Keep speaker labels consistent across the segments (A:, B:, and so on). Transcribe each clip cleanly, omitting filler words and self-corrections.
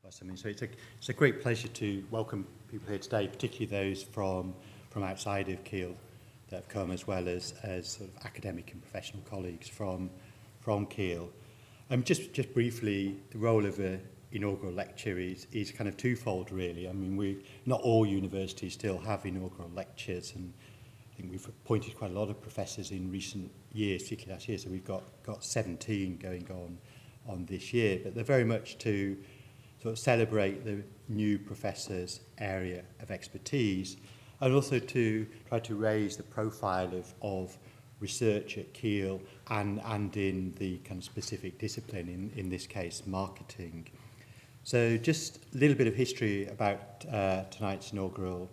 A: So it's a great pleasure to welcome people here today, particularly those from outside of Keele that have come, as well as sort of academic and professional colleagues from Keele. Just briefly, the role of an inaugural lecture is kind of twofold, really. I mean, not all universities still have inaugural lectures, and I think we've appointed quite a lot of professors in recent years, particularly last year. So we've got 17 going on this year, but they're very much to sort of celebrate the new professor's area of expertise, and also to try to raise the profile of research at Keele and in the kind of specific discipline, in this case, marketing. So just a little bit of history about tonight's inaugural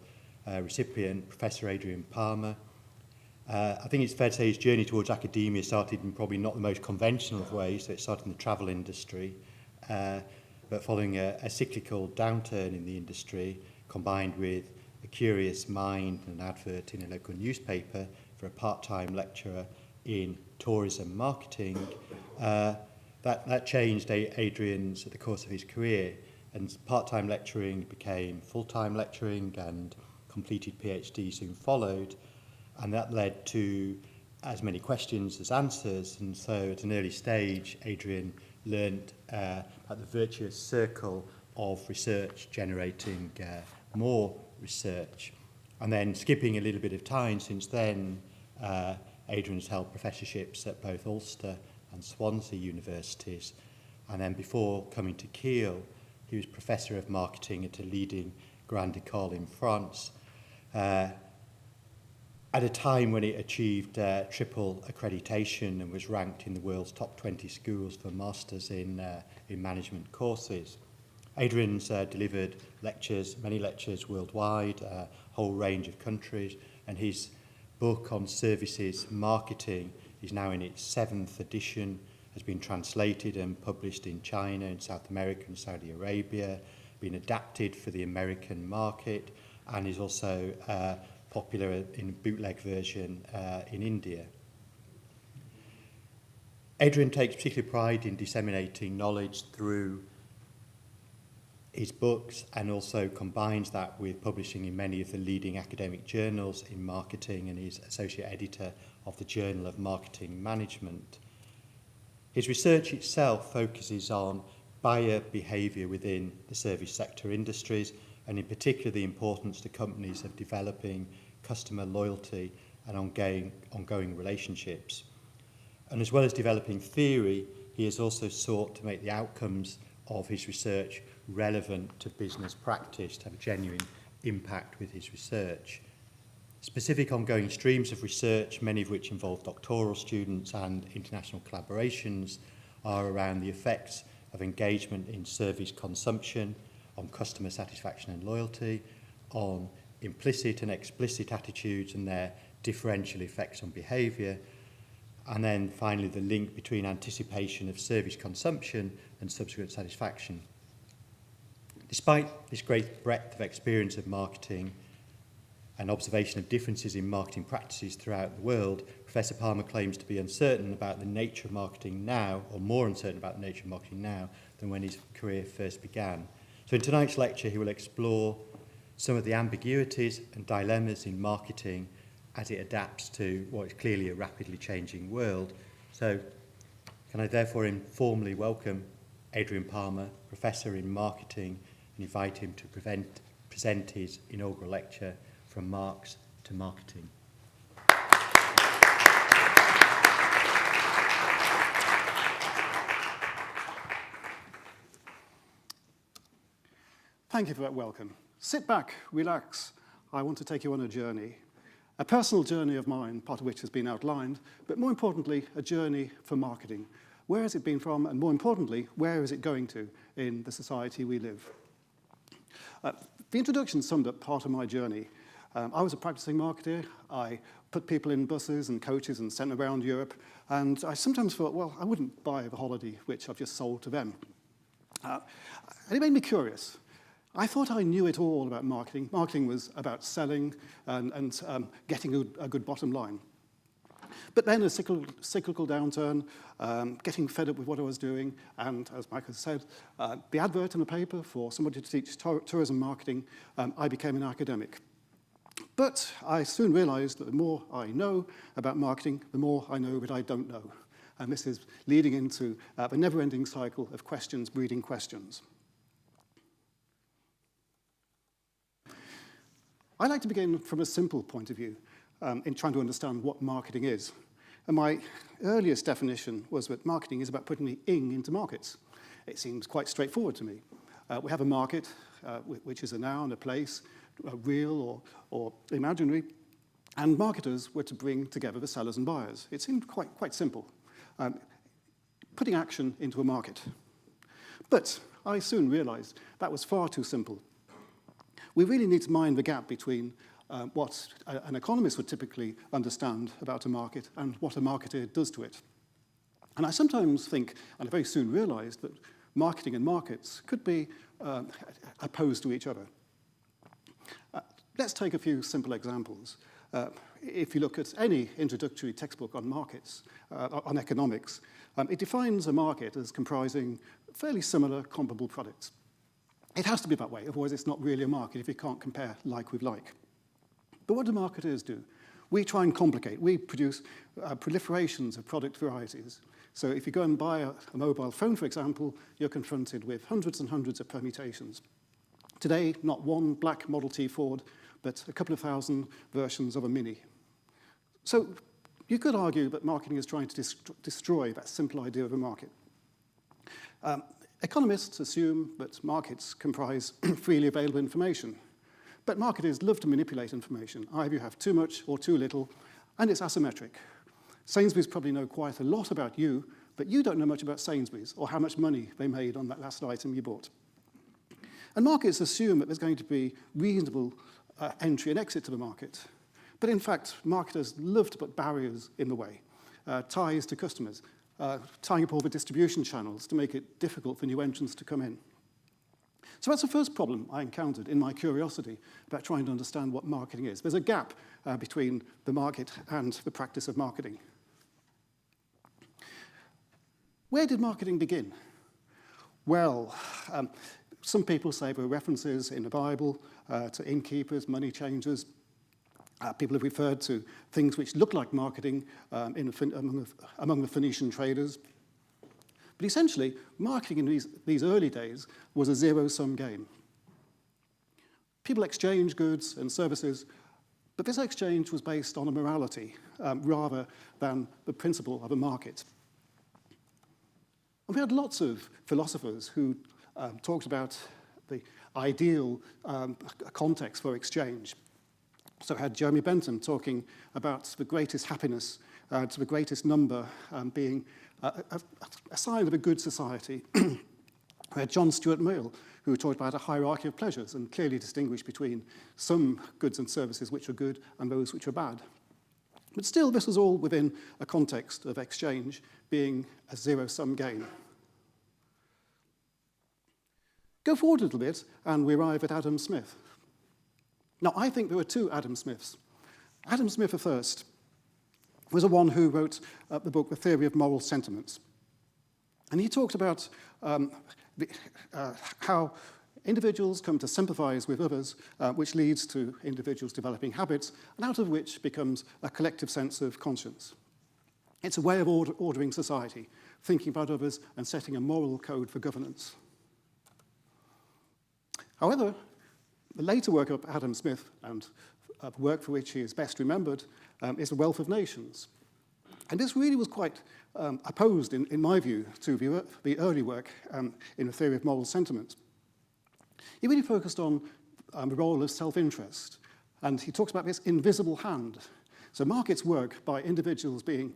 A: recipient, Professor Adrian Palmer. I think it's fair to say his journey towards academia started in probably not the most conventional of ways. So it started in the travel industry, but following a cyclical downturn in the industry, combined with a curious mind and an advert in a local newspaper for a part-time lecturer in tourism marketing, that changed Adrian's at the course of his career, and part-time lecturing became full-time lecturing, and completed PhD soon followed, and that led to as many questions as answers. And so at an early stage, Adrian learned about the virtuous circle of research generating more research. And then skipping a little bit of time since then, Adrian's held professorships at both Ulster and Swansea universities. And then before coming to Keele, he was professor of marketing at a leading Grande École in France, at a time when it achieved triple accreditation and was ranked in the world's top 20 schools for masters in management courses. Adrian's delivered many lectures worldwide, a whole range of countries, and his book on services marketing is now in its 7th edition, has been translated and published in China, in South America and Saudi Arabia, been adapted for the American market, and is also popular in a bootleg version in India. Adrian takes particular pride in disseminating knowledge through his books, and also combines that with publishing in many of the leading academic journals in marketing, and is associate editor of the Journal of Marketing Management. His research itself focuses on buyer behaviour within the service sector industries, and in particular the importance to companies of developing customer loyalty and ongoing relationships. And as well as developing theory, he has also sought to make the outcomes of his research relevant to business practice, to have a genuine impact with his research. Specific ongoing streams of research, many of which involve doctoral students and international collaborations, are around the effects of engagement in service consumption, on customer satisfaction and loyalty, on implicit and explicit attitudes and their differential effects on behaviour, and then finally the link between anticipation of service consumption and subsequent satisfaction. Despite this great breadth of experience of marketing and observation of differences in marketing practices throughout the world, Professor Palmer claims to be uncertain about the nature of marketing now, or more uncertain about the nature of marketing now than when his career first began. So in tonight's lecture, he will explore some of the ambiguities and dilemmas in marketing as it adapts to what is clearly a rapidly changing world. So can I therefore informally welcome Adrian Palmer, Professor in Marketing, and invite him to present his inaugural lecture, From Marx to Marketing.
B: Thank you for that welcome. Sit back, relax. I want to take you on a personal journey of mine, part of which has been outlined, but more importantly, a journey for marketing. Where has it been from, and more importantly, where is it going to in the society we live? The introduction summed up part of my journey. I was a practicing marketer. I put people in buses and coaches and sent them around Europe, and I sometimes thought, well, I wouldn't buy the holiday which I've just sold to them. And it made me curious. I thought I knew it all about marketing. Marketing was about selling and getting a good bottom line. But then a cyclical downturn, getting fed up with what I was doing, and as Michael said, the advert in the paper for somebody to teach tourism marketing, I became an academic. But I soon realized that the more I know about marketing, the more I know that I don't know. And this is leading into the never-ending cycle of questions breeding questions. I like to begin from a simple point of view in trying to understand what marketing is. And my earliest definition was that marketing is about putting the ing into markets. It seems quite straightforward to me. We have a market, which is a noun, a place, real or imaginary, and marketers were to bring together the sellers and buyers. It seemed quite simple, putting action into a market. But I soon realized that was far too simple. We really need to mind the gap between what an economist would typically understand about a market and what a marketer does to it. And I sometimes think, and I very soon realized, that marketing and markets could be opposed to each other. Let's take a few simple examples. If you look at any introductory textbook on markets, on economics, it defines a market as comprising fairly similar comparable products. It has to be that way, otherwise it's not really a market if you can't compare like with like. But what do marketers do? We try and complicate. We produce proliferations of product varieties. So if you go and buy a mobile phone, for example, you're confronted with hundreds and hundreds of permutations. Today, not one black Model T Ford, but a couple of thousand versions of a Mini. So you could argue that marketing is trying to destroy that simple idea of a market. Economists assume that markets comprise freely available information. But marketers love to manipulate information. Either you have too much or too little, and it's asymmetric. Sainsbury's probably know quite a lot about you, but you don't know much about Sainsbury's or how much money they made on that last item you bought. And markets assume that there's going to be reasonable entry and exit to the market. But in fact, marketers love to put barriers in the way, ties to customers, tying up all the distribution channels to make it difficult for new entrants to come in. So that's the first problem I encountered in my curiosity about trying to understand what marketing is. There's a gap between the market and the practice of marketing. Where did marketing begin? Well, some people say there are references in the Bible to innkeepers, money changers. People have referred to things which look like marketing among the Phoenician traders. But essentially, marketing in these early days was a zero-sum game. People exchanged goods and services, but this exchange was based on a morality rather than the principle of a market. And we had lots of philosophers who talked about the ideal context for exchange. So I had Jeremy Bentham talking about the greatest happiness to the greatest number being a sign of a good society. We had John Stuart Mill, who talked about a hierarchy of pleasures and clearly distinguished between some goods and services which are good and those which are bad. But still, this was all within a context of exchange being a zero-sum game. Go forward a little bit, and we arrive at Adam Smith. Now, I think there were two Adam Smiths. Adam Smith, the first, was the one who wrote the book, The Theory of Moral Sentiments. And he talked about how individuals come to sympathize with others, which leads to individuals developing habits, and out of which becomes a collective sense of conscience. It's a way of ordering society, thinking about others and setting a moral code for governance. However, the later work of Adam Smith, and the work for which he is best remembered, is The Wealth of Nations. And this really was quite opposed, in my view, to the early work in the theory of moral sentiment. He really focused on the role of self-interest, and he talks about this invisible hand. So markets work by individuals being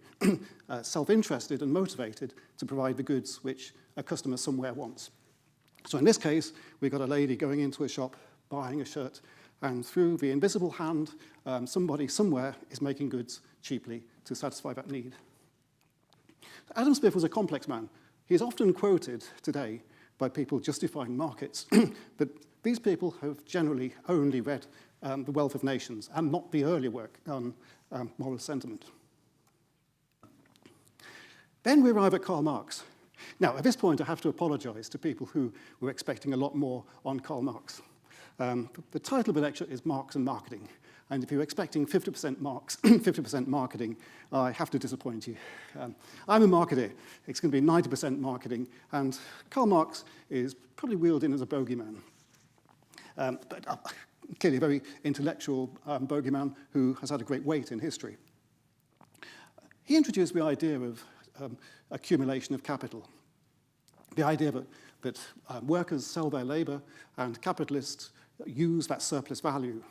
B: self-interested and motivated to provide the goods which a customer somewhere wants. So in this case, we've got a lady going into a shop, buying a shirt, and through the invisible hand, somebody somewhere is making goods cheaply to satisfy that need. Adam Smith was a complex man. He's often quoted today by people justifying markets, but these people have generally only read The Wealth of Nations and not the earlier work on moral sentiment. Then we arrive at Karl Marx. Now, at this point, I have to apologize to people who were expecting a lot more on Karl Marx. The title of the lecture is Marx and Marketing. And if you're expecting 50% Marx, 50% marketing, I have to disappoint you. I'm a marketer. It's going to be 90% marketing. And Karl Marx is probably wheeled in as a bogeyman. But clearly a very intellectual bogeyman who has had a great weight in history. He introduced the idea of accumulation of capital. The idea that workers sell their labor and capitalists use that surplus value.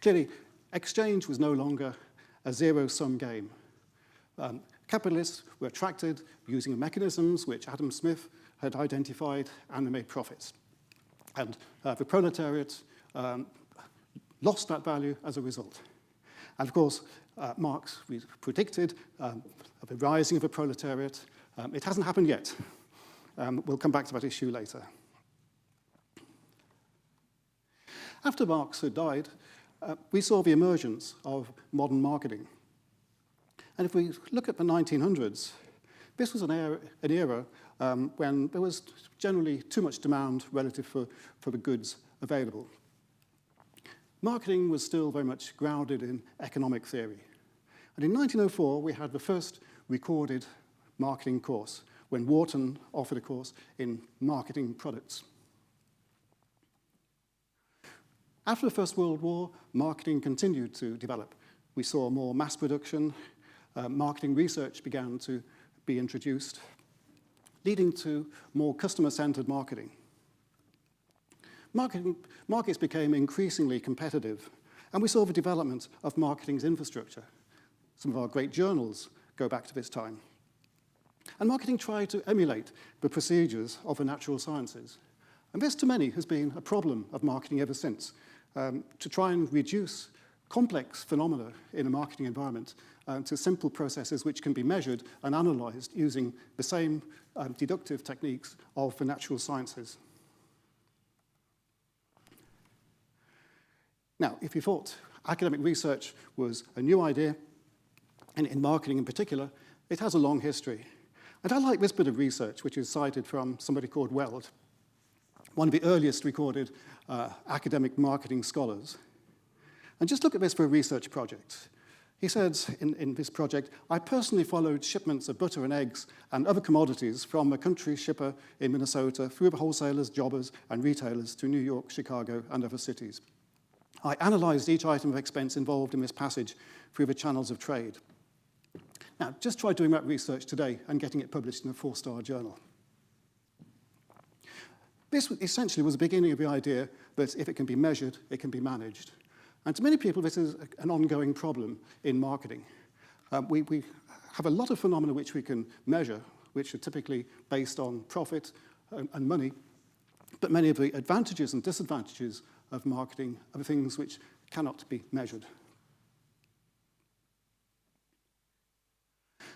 B: Clearly, exchange was no longer a zero-sum game. Capitalists were attracted using mechanisms which Adam Smith had identified, and they made profits. And the proletariat lost that value as a result. And of course, Marx predicted the rising of the proletariat. It hasn't happened yet. We'll come back to that issue later. After Marx had died, we saw the emergence of modern marketing. And if we look at the 1900s, this was an era when there was generally too much demand relative for the goods available. Marketing was still very much grounded in economic theory. And in 1904, we had the first recorded marketing course, when Wharton offered a course in marketing products. After the First World War, marketing continued to develop. We saw more mass production, marketing research began to be introduced, leading to more customer-centered marketing. Markets became increasingly competitive, and we saw the development of marketing's infrastructure. Some of our great journals go back to this time. And marketing tried to emulate the procedures of the natural sciences. And this, to many, has been a problem of marketing ever since, to try and reduce complex phenomena in a marketing environment to simple processes which can be measured and analyzed using the same deductive techniques of the natural sciences. Now, if you thought academic research was a new idea, and in marketing in particular, it has a long history. And I like this bit of research, which is cited from somebody called Weld, one of the earliest recorded academic marketing scholars. And just look at this for a research project. He says in this project, I personally followed shipments of butter and eggs and other commodities from a country shipper in Minnesota through the wholesalers, jobbers, and retailers to New York, Chicago, and other cities. I analyzed each item of expense involved in this passage through the channels of trade. Now, just try doing that research today and getting it published in a 4-star journal. This essentially was the beginning of the idea that if it can be measured, it can be managed. And to many people, this is an ongoing problem in marketing. We have a lot of phenomena which we can measure, which are typically based on profit and money, but many of the advantages and disadvantages of marketing are things which cannot be measured.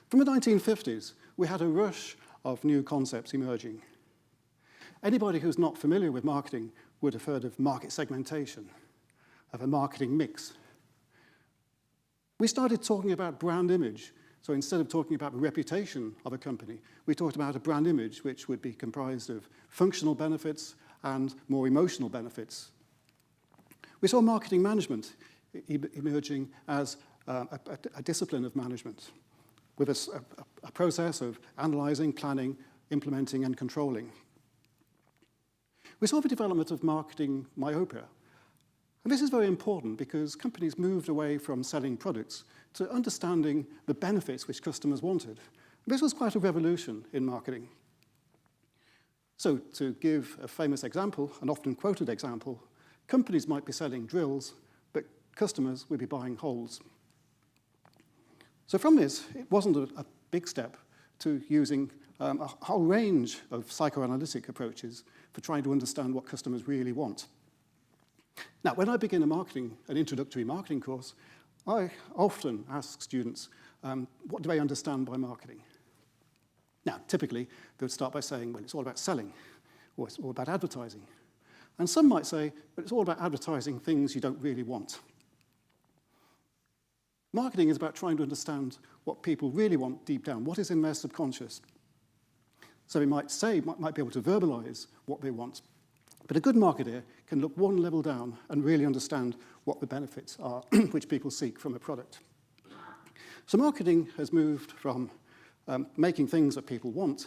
B: From the 1950s, we had a rush of new concepts emerging. Anybody who's not familiar with marketing would have heard of market segmentation, of a marketing mix. We started talking about brand image. So instead of talking about the reputation of a company, we talked about a brand image which would be comprised of functional benefits and more emotional benefits. We saw marketing management emerging as a discipline of management, with a process of analyzing, planning, implementing, and controlling. We saw the development of marketing myopia. And this is very important because companies moved away from selling products to understanding the benefits which customers wanted. This was quite a revolution in marketing. So to give a famous example, an often quoted example, companies might be selling drills, but customers would be buying holes. So from this, it wasn't a big step to using a whole range of psychoanalytic approaches for trying to understand what customers really want. Now, when I begin an introductory marketing course, I often ask students, what do they understand by marketing? Now, typically, they would start by saying, well, it's all about selling, or it's all about advertising. And some might say, but it's all about advertising things you don't really want. Marketing is about trying to understand what people really want deep down, what is in their subconscious. So we might be able to verbalize what they want, but a good marketer can look one level down and really understand what the benefits are which people seek from a product. So marketing has moved from making things that people want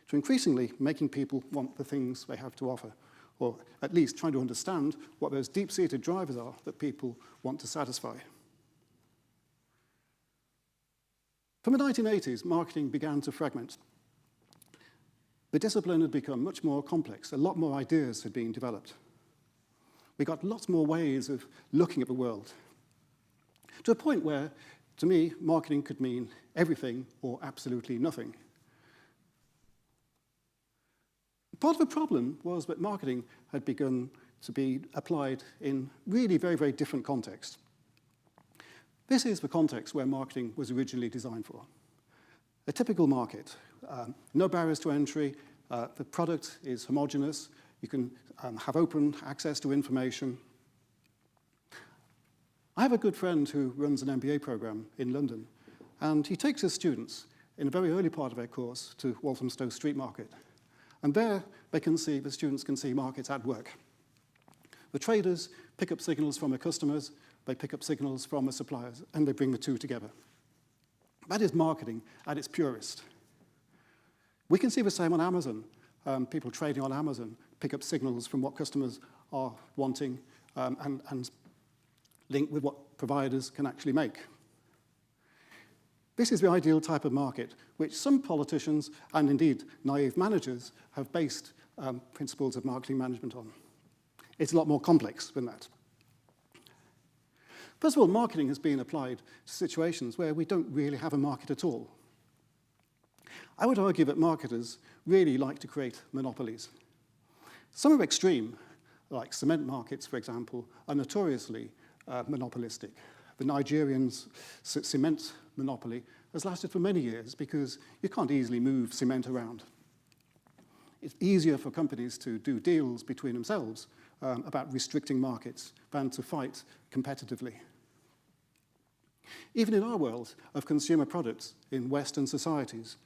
B: to increasingly making people want the things they have to offer, or at least trying to understand what those deep-seated drivers are that people want to satisfy. From the 1980s, marketing began to fragment. The discipline had become much more complex. A lot more ideas had been developed. We got lots more ways of looking at the world, to a point where, to me, marketing could mean everything or absolutely nothing. Part of the problem was that marketing had begun to be applied in really very, very different contexts. This is the context where marketing was originally designed for. A typical market, no barriers to entry, the product is homogeneous, you can have open access to information. I have a good friend who runs an MBA program in London, and he takes his students in a very early part of their course to Walthamstow Street Market. And there the students can see markets at work. The traders pick up signals from their customers, they pick up signals from the suppliers, and they bring the two together. That is marketing at its purest. We can see the same on Amazon. People trading on Amazon pick up signals from what customers are wanting and link with what providers can actually make. This is the ideal type of market, which some politicians and indeed naive managers have based principles of marketing management on. It's a lot more complex than that. First of all, marketing has been applied to situations where we don't really have a market at all. I would argue that marketers really like to create monopolies. Some are extreme, like cement markets, for example, are notoriously monopolistic. The Nigerian cement monopoly has lasted for many years because you can't easily move cement around. It's easier for companies to do deals between themselves about restricting markets than to fight competitively. Even in our world of consumer products in Western societies,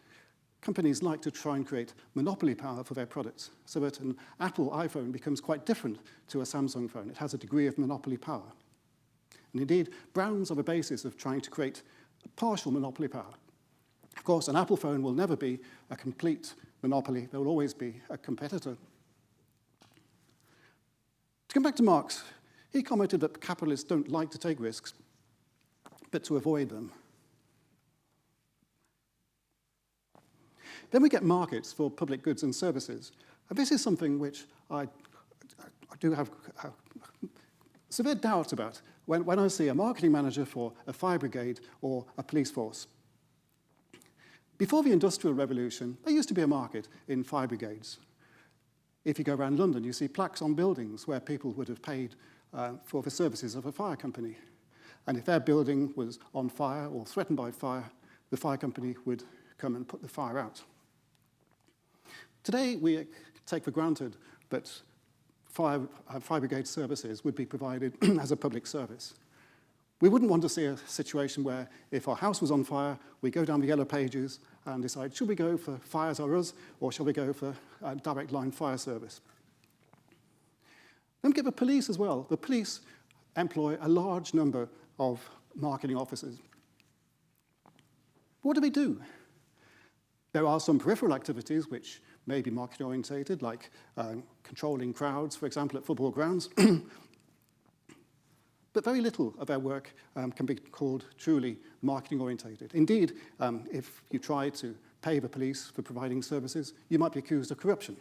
B: companies like to try and create monopoly power for their products so that an Apple iPhone becomes quite different to a Samsung phone. It has a degree of monopoly power. And indeed, brands are the basis of trying to create a partial monopoly power. Of course, an Apple phone will never be a complete monopoly. There will always be a competitor. To come back to Marx, he commented that capitalists don't like to take risks, but to avoid them. Then we get markets for public goods and services. And this is something which I do have severe doubts about when I see a marketing manager for a fire brigade or a police force. Before the Industrial Revolution, there used to be a market in fire brigades. If you go around London, you see plaques on buildings where people would have paid for the services of a fire company. And if their building was on fire or threatened by fire, the fire company would come and put the fire out. Today, we take for granted that fire brigade services would be provided as a public service. We wouldn't want to see a situation where if our house was on fire, we go down the yellow pages and decide, should we go for fires or us, or shall we go for a direct line fire service? Then we get the police as well. The police employ a large number of marketing officers. What do they do? There are some peripheral activities which may be market-orientated, like controlling crowds, for example, at football grounds. But very little of their work can be called truly marketing-orientated. Indeed, if you try to pay the police for providing services, you might be accused of corruption.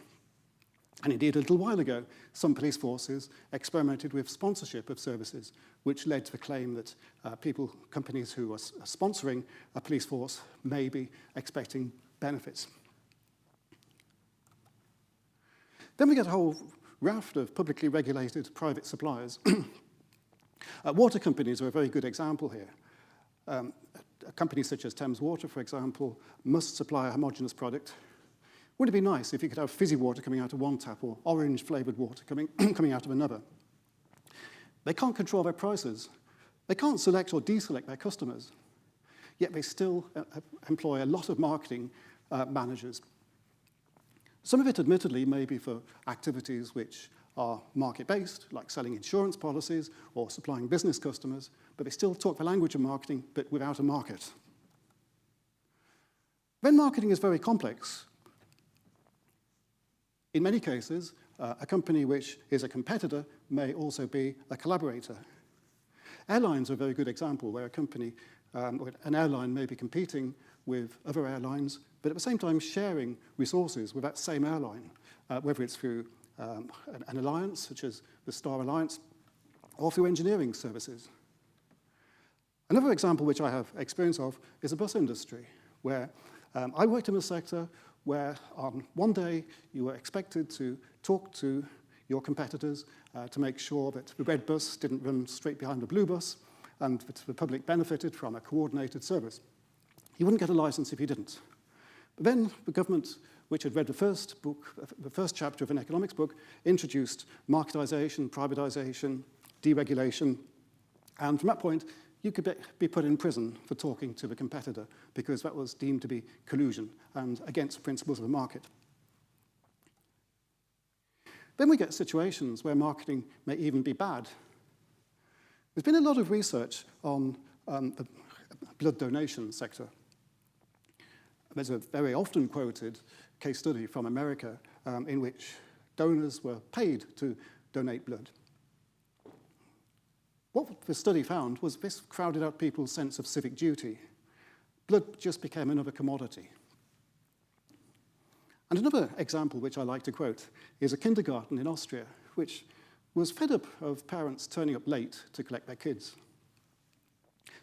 B: And indeed, a little while ago, some police forces experimented with sponsorship of services, which led to the claim that companies who are sponsoring a police force may be expecting benefits. Then we get a whole raft of publicly regulated private suppliers. Water companies are a very good example here. Companies such as Thames Water, for example, must supply a homogeneous product. Wouldn't it be nice if you could have fizzy water coming out of one tap or orange-flavoured water coming out of another? They can't control their prices. They can't select or deselect their customers, yet they still employ a lot of marketing managers. Some of it, admittedly, may be for activities which are market-based, like selling insurance policies or supplying business customers, but they still talk the language of marketing, but without a market. Then marketing is very complex. In many cases, a company which is a competitor may also be a collaborator. Airlines are a very good example where a company, an airline may be competing with other airlines, but at the same time sharing resources with that same airline, whether it's through an alliance, such as the Star Alliance, or through engineering services. Another example which I have experience of is the bus industry, where I worked in a sector where on one day you were expected to talk to your competitors to make sure that the red bus didn't run straight behind the blue bus and that the public benefited from a coordinated service. You wouldn't get a license if you didn't. But then the government, which had read the first chapter of an economics book, introduced marketization, privatization, deregulation, and from that point, you could be put in prison for talking to the competitor because that was deemed to be collusion and against the principles of the market. Then we get situations where marketing may even be bad. There's been a lot of research on the blood donation sector. There's a very often quoted case study from America in which donors were paid to donate blood. What the study found was this crowded out people's sense of civic duty. Blood just became another commodity. And another example which I like to quote is a kindergarten in Austria, which was fed up of parents turning up late to collect their kids.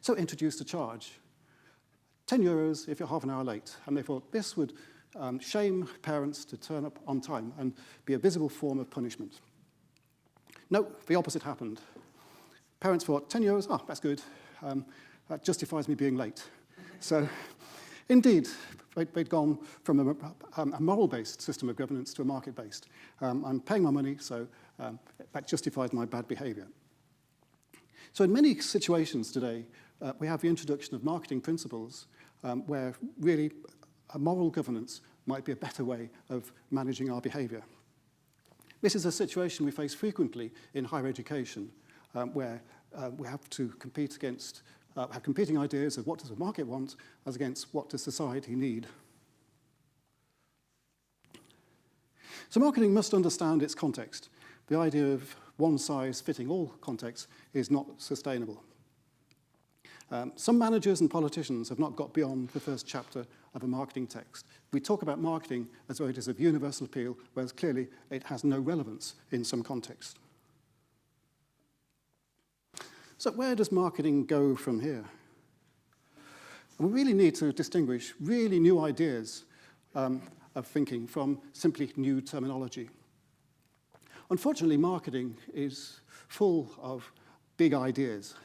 B: So it introduced a charge, 10 euros if you're half an hour late. And they thought this would shame parents to turn up on time and be a visible form of punishment. No, the opposite happened. Parents thought, 10 euros, oh, that's good. That justifies me being late. So, indeed, they'd gone from a moral-based system of governance to a market-based. I'm paying my money, so that justifies my bad behavior. So in many situations today, we have the introduction of marketing principles where really a moral governance might be a better way of managing our behavior. This is a situation we face frequently in higher education, where we have to compete against, have competing ideas of what does the market want as against what does society need. So marketing must understand its context. The idea of one size fitting all context is not sustainable. Some managers and politicians have not got beyond the first chapter of a marketing text. We talk about marketing as though it is of universal appeal, whereas clearly it has no relevance in some context. So where does marketing go from here? We really need to distinguish really new ideas of thinking from simply new terminology. Unfortunately, marketing is full of big ideas.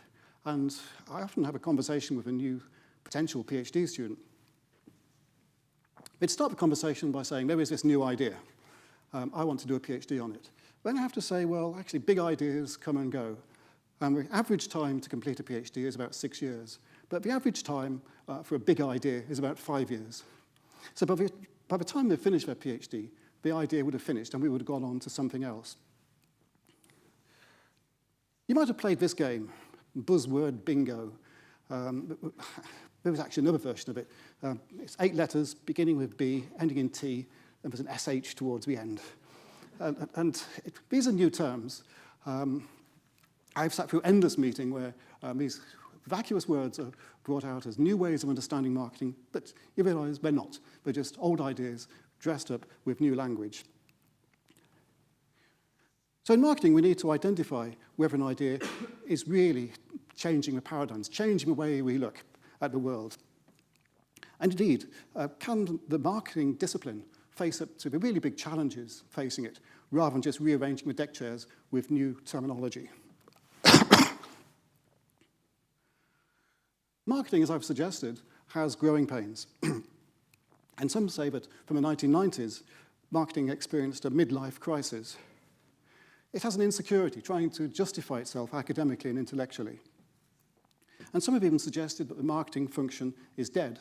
B: And I often have a conversation with a new potential PhD student. They'd start the conversation by saying, there is this new idea. I want to do a PhD on it. Then I have to say, well, actually, big ideas come and go. And the average time to complete a PhD is about 6 years. But the average time for a big idea is about 5 years. So by the time they finish their PhD, the idea would have finished and we would have gone on to something else. You might have played this game, buzzword bingo. There was actually another version of it. It's 8 letters, beginning with B, ending in T, and there's an SH towards the end. These are new terms. I've sat through endless meeting where these vacuous words are brought out as new ways of understanding marketing, but you realize they're not. They're just old ideas dressed up with new language. So in marketing, we need to identify whether an idea is really changing the paradigms, changing the way we look at the world. And indeed, can the marketing discipline face up to the really big challenges facing it, rather than just rearranging the deck chairs with new terminology? Marketing, as I've suggested, has growing pains. And some say that from the 1990s, marketing experienced a midlife crisis. It has an insecurity, trying to justify itself academically and intellectually. And some have even suggested that the marketing function is dead.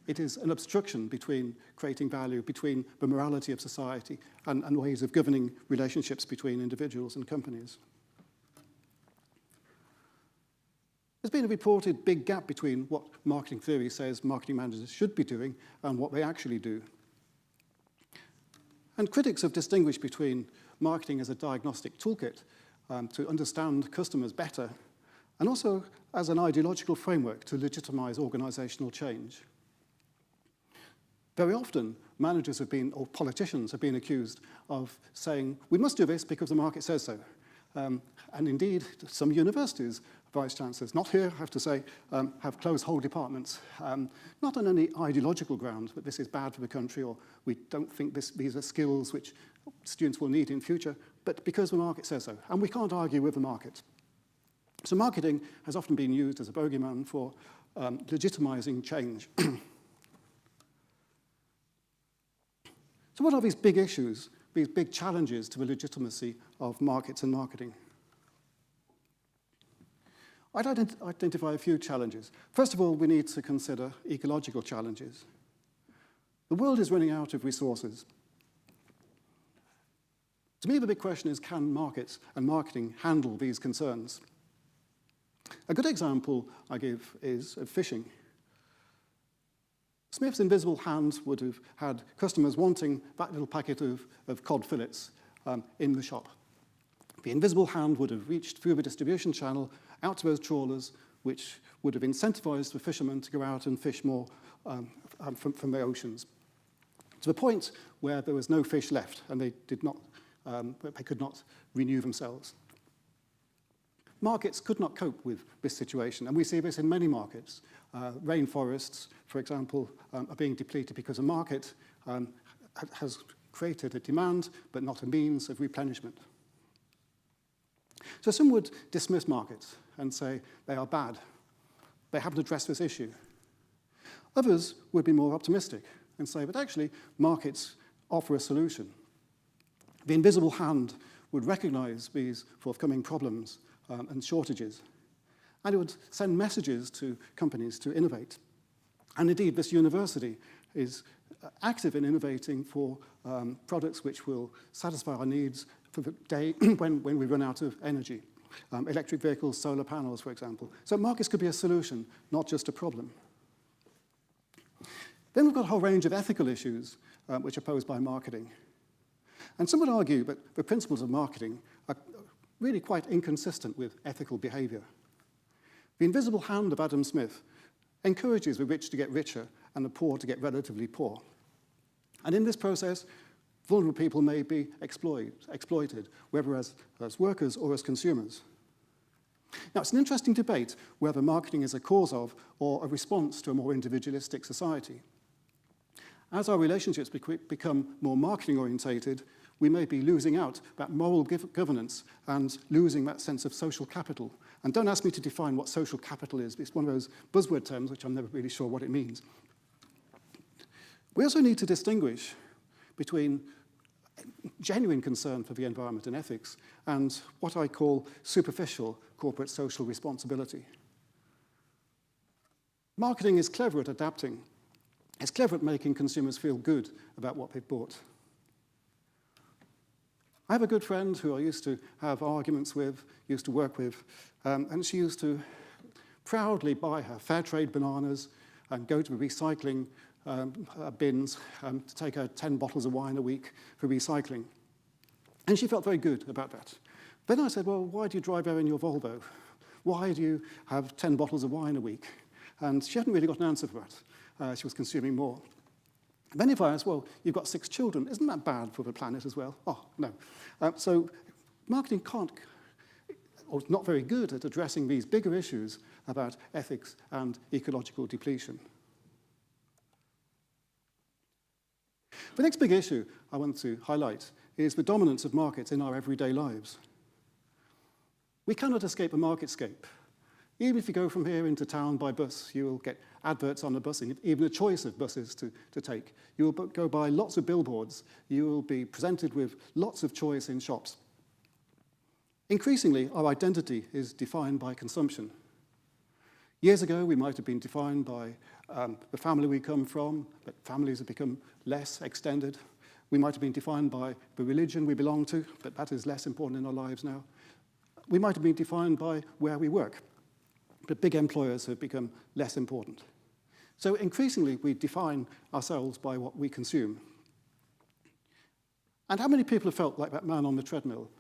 B: It is an obstruction between creating value, between the morality of society, and ways of governing relationships between individuals and companies. There's been a reported big gap between what marketing theory says marketing managers should be doing and what they actually do. And critics have distinguished between marketing as a diagnostic toolkit to understand customers better, and also as an ideological framework to legitimize organizational change. Very often, managers have been, or politicians have been accused of saying, we must do this because the market says so. And indeed, some universities, vice chancellors, not here, I have to say, have closed whole departments, not on any ideological grounds, but this is bad for the country, or we don't think these are skills which students will need in future, but because the market says so. And we can't argue with the market. So marketing has often been used as a bogeyman for legitimizing change. So what are these big issues, these big challenges to the legitimacy of markets and marketing? I'd identify a few challenges. First of all, we need to consider ecological challenges. The world is running out of resources. To me, the big question is, can markets and marketing handle these concerns? A good example I give is of fishing. Smith's invisible hand would have had customers wanting that little packet of cod fillets in the shop. The invisible hand would have reached through the distribution channel out to those trawlers, which would have incentivized the fishermen to go out and fish more from the oceans, to the point where there was no fish left and they could not renew themselves. Markets could not cope with this situation, and we see this in many markets. Rainforests, for example, are being depleted because a market has created a demand, but not a means of replenishment. So some would dismiss markets and say they are bad. They haven't addressed this issue. Others would be more optimistic and say, but actually, markets offer a solution. The invisible hand would recognize these forthcoming problems and shortages, and it would send messages to companies to innovate. And indeed, this university is active in innovating for products which will satisfy our needs for the day when we run out of energy. Electric vehicles, solar panels, for example. So markets could be a solution, not just a problem. Then we've got a whole range of ethical issues which are posed by marketing. And some would argue that the principles of marketing are really quite inconsistent with ethical behavior. The invisible hand of Adam Smith encourages the rich to get richer and the poor to get relatively poor. And in this process, vulnerable people may be exploited, whether as workers or as consumers. Now, it's an interesting debate whether marketing is a cause of or a response to a more individualistic society. As our relationships become more marketing-orientated, we may be losing out that moral governance and losing that sense of social capital. And don't ask me to define what social capital is. It's one of those buzzword terms which I'm never really sure what it means. We also need to distinguish between genuine concern for the environment and ethics and what I call superficial corporate social responsibility. Marketing is clever at adapting. It's clever at making consumers feel good about what they've bought. I have a good friend who I used to have arguments with, used to work with, and she used to proudly buy her fair trade bananas and go to the recycling bins to take her 10 bottles of wine a week for recycling. And she felt very good about that. Then I said, well, why do you drive there in your Volvo? Why do you have 10 bottles of wine a week? And she hadn't really got an answer for that. She was consuming more. Then if I asked, well, you've got 6 children, isn't that bad for the planet as well? Oh, no. So marketing can't, or not very good at addressing these bigger issues about ethics and ecological depletion. The next big issue I want to highlight is the dominance of markets in our everyday lives. We cannot escape a marketscape. Even if you go from here into town by bus, you will get adverts on the bus, and even a choice of buses to take. You will go by lots of billboards. You will be presented with lots of choice in shops. Increasingly, our identity is defined by consumption. Years ago, we might have been defined by the family we come from, but families have become less extended. We might have been defined by the religion we belong to, but that is less important in our lives now. We might have been defined by where we work, but big employers have become less important. So increasingly, we define ourselves by what we consume. And how many people have felt like that man on the treadmill?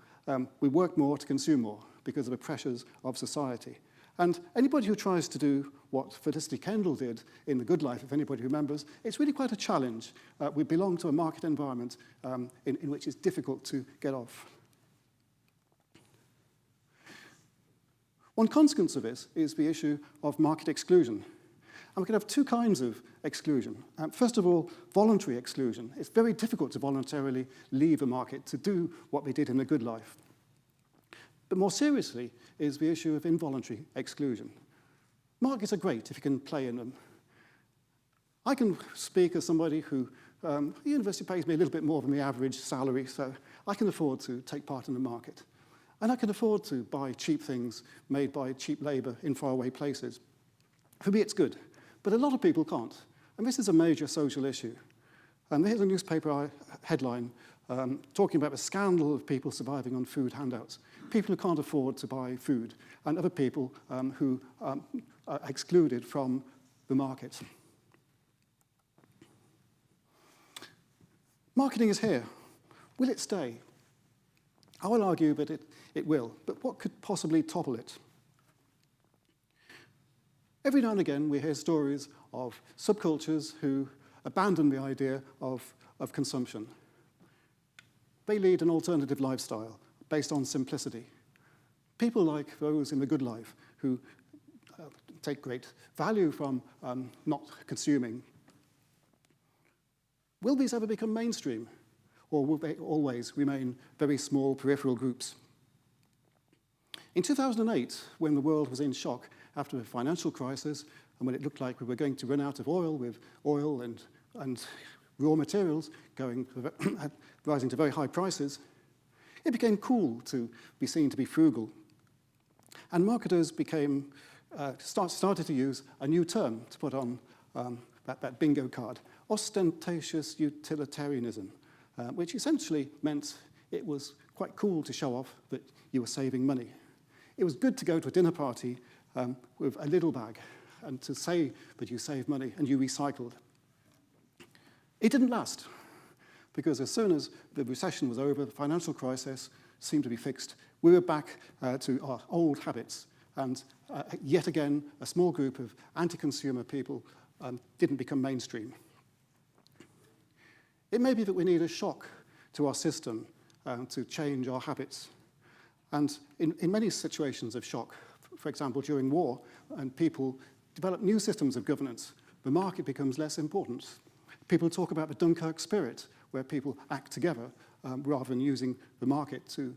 B: We work more to consume more because of the pressures of society. And anybody who tries to do what Felicity Kendall did in The Good Life, if anybody remembers, it's really quite a challenge. We belong to a market environment in which it's difficult to get off. One consequence of this is the issue of market exclusion. And we can have two kinds of exclusion. First of all, voluntary exclusion. It's very difficult to voluntarily leave a market to do what they did in The Good Life. But more seriously is the issue of involuntary exclusion. Markets are great if you can play in them. I can speak as somebody who, the university pays me a little bit more than the average salary, so I can afford to take part in the market. And I can afford to buy cheap things made by cheap labor in faraway places. For me, it's good. But a lot of people can't. And this is a major social issue. And here's a newspaper headline talking about the scandal of people surviving on food handouts. People who can't afford to buy food, and other people who are excluded from the market. Marketing is here. Will it stay? I will argue that it will, but what could possibly topple it? Every now and again, we hear stories of subcultures who abandon the idea of consumption. They lead an alternative lifestyle based on simplicity. People like those in The Good Life who take great value from not consuming. Will these ever become mainstream? Or will they always remain very small peripheral groups? In 2008, when the world was in shock after a financial crisis, and when it looked like we were going to run out of oil, with oil and raw materials rising to very high prices, it became cool to be seen to be frugal. And marketers started to use a new term to put on that bingo card, ostentatious utilitarianism, which essentially meant it was quite cool to show off that you were saving money. It was good to go to a dinner party with a little bag and to say that you saved money and you recycled. It didn't last, because as soon as the recession was over, the financial crisis seemed to be fixed, we were back to our old habits. And yet again, a small group of anti-consumer people didn't become mainstream. It may be that we need a shock to our system to change our habits. And in many situations of shock, for example, during war, and people develop new systems of governance, the market becomes less important. People talk about the Dunkirk spirit, where people act together rather than using the market to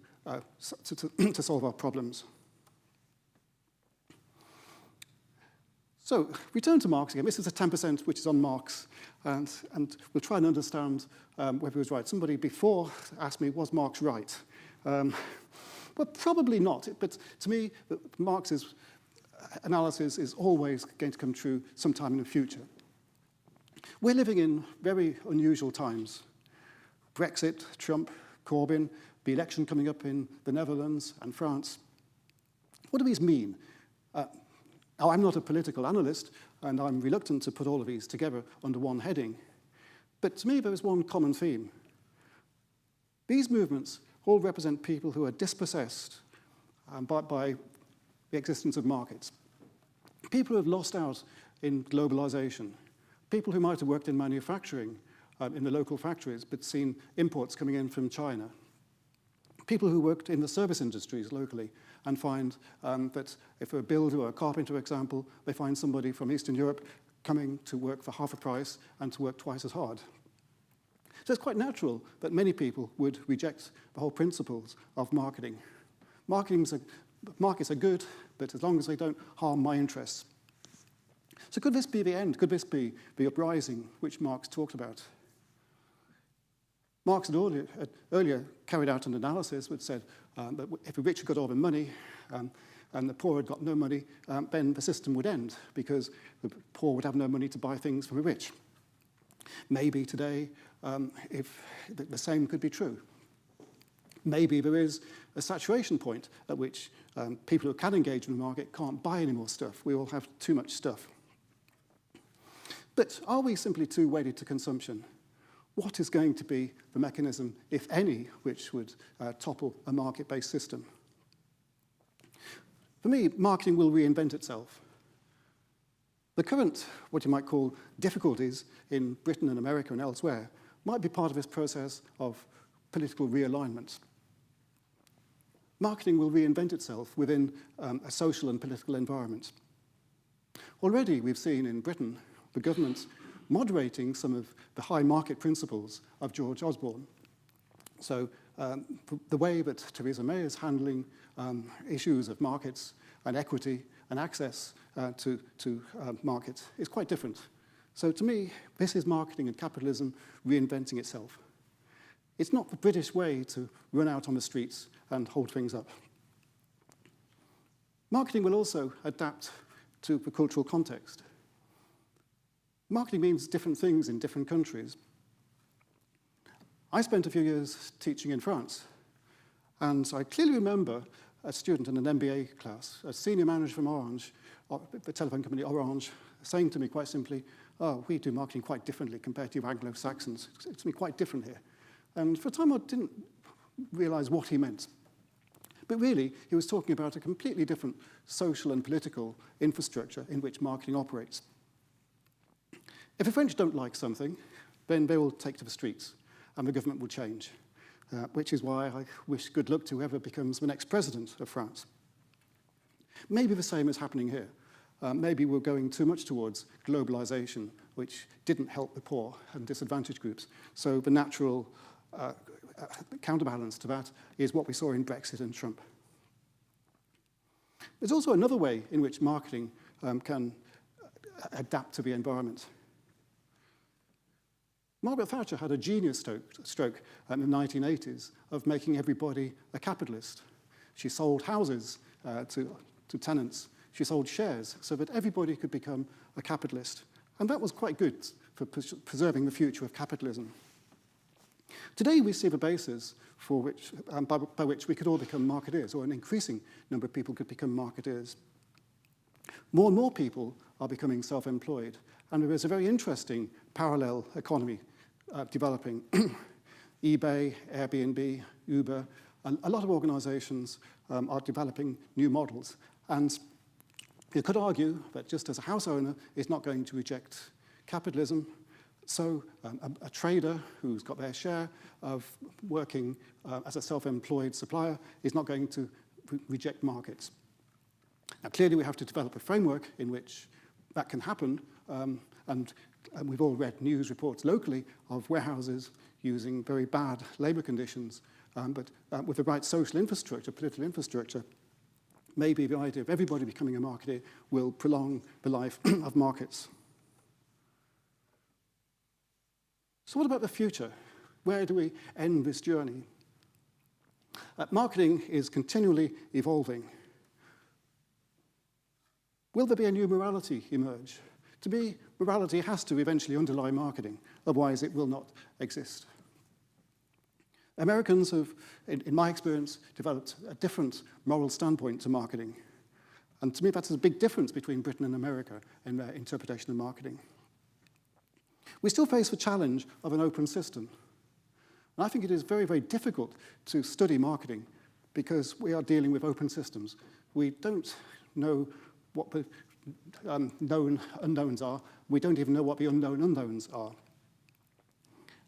B: solve our problems. So, return to Marx again. This is a 10% which is on Marx, and we'll try and understand whether he was right. Somebody before asked me, was Marx right? Well, probably not, but to me, Marx's analysis is always going to come true sometime in the future. We're living in very unusual times. Brexit, Trump, Corbyn, the election coming up in the Netherlands and France. What do these mean? I'm not a political analyst, and I'm reluctant to put all of these together under one heading. But to me, there is one common theme. These movements all represent people who are dispossessed by the existence of markets. People who have lost out in globalization. People who might have worked in manufacturing in the local factories, but seen imports coming in from China. People who worked in the service industries locally and find that if a builder or a carpenter, for example, they find somebody from Eastern Europe coming to work for half a price and to work twice as hard. So it's quite natural that many people would reject the whole principles of marketing. Markets are good, but as long as they don't harm my interests. So could this be the end? Could this be the uprising which Marx talked about? Marx had earlier carried out an analysis which said that if the rich got all the money, and the poor had got no money, then the system would end because the poor would have no money to buy things from the rich. Maybe today, if the same could be true. Maybe there is a saturation point at which people who can engage in the market can't buy any more stuff. We all have too much stuff. But are we simply too wedded to consumption? What is going to be the mechanism, if any, which would topple a market-based system? For me, marketing will reinvent itself. The current, what you might call, difficulties in Britain and America and elsewhere might be part of this process of political realignment. Marketing will reinvent itself within a social and political environment. Already we've seen in Britain the government moderating some of the high market principles of George Osborne. So the way that Theresa May is handling issues of markets and equity and access to markets is quite different. So to me, this is marketing and capitalism reinventing itself. It's not the British way to run out on the streets and hold things up. Marketing will also adapt to the cultural context. Marketing means different things in different countries. I spent a few years teaching in France, and I clearly remember a student in an MBA class, a senior manager from Orange, the telephone company Orange, saying to me quite simply, "Oh, we do marketing quite differently compared to you Anglo-Saxons. It's quite different here." And for a time I didn't realize what he meant. But really, he was talking about a completely different social and political infrastructure in which marketing operates. If the French don't like something, then they will take to the streets, and the government will change, which is why I wish good luck to whoever becomes the next president of France. Maybe the same is happening here. Maybe we're going too much towards globalization, which didn't help the poor and disadvantaged groups. So the natural counterbalance to that is what we saw in Brexit and Trump. There's also another way in which marketing can adapt to the environment. Margaret Thatcher had a genius stroke in the 1980s of making everybody a capitalist. She sold houses to tenants. She sold shares so that everybody could become a capitalist. And that was quite good for preserving the future of capitalism. Today we see the basis for which, by which we could all become marketeers, or an increasing number of people could become marketeers. More and more people are becoming self-employed, and there is a very interesting parallel economy developing. eBay, Airbnb, Uber, and a lot of organizations are developing new models. And you could argue that just as a house owner is not going to reject capitalism, so a trader who's got their share of working as a self-employed supplier is not going to reject markets. Now, clearly, we have to develop a framework in which that can happen, and we've all read news reports locally of warehouses using very bad labor conditions, but with the right social infrastructure, political infrastructure, maybe the idea of everybody becoming a marketer will prolong the life of markets. So what about the future? Where do we end this journey? Marketing is continually evolving. Will there be a new morality emerge? To me, morality has to eventually underlie marketing, otherwise it will not exist. Americans have, in my experience, developed a different moral standpoint to marketing. And to me, that's a big difference between Britain and America in their interpretation of marketing. We still face the challenge of an open system. And I think it is very, very difficult to study marketing because we are dealing with open systems. We don't know what the known unknowns are. We don't even know what the unknown unknowns are.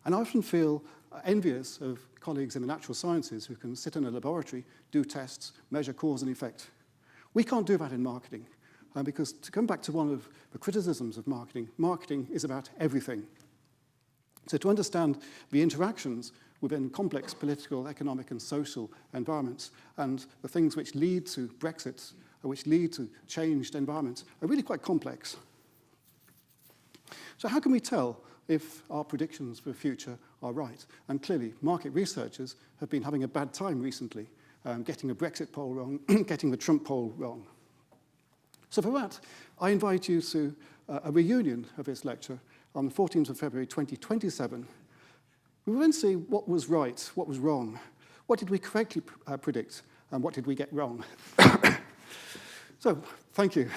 B: And I often feel envious of colleagues in the natural sciences who can sit in a laboratory, do tests, measure cause and effect. We can't do that in marketing. Because to come back to one of the criticisms of marketing, marketing is about everything. So to understand the interactions within complex political, economic, and social environments, and the things which lead to Brexit, or which lead to changed environments, are really quite complex. So how can we tell if our predictions for the future are right? And clearly, market researchers have been having a bad time recently. getting a Brexit poll wrong, getting the Trump poll wrong. So for that, I invite you to a reunion of this lecture on the 14th of February 2027. We will then see what was right, what was wrong, what did we correctly predict, and what did we get wrong. So, thank you.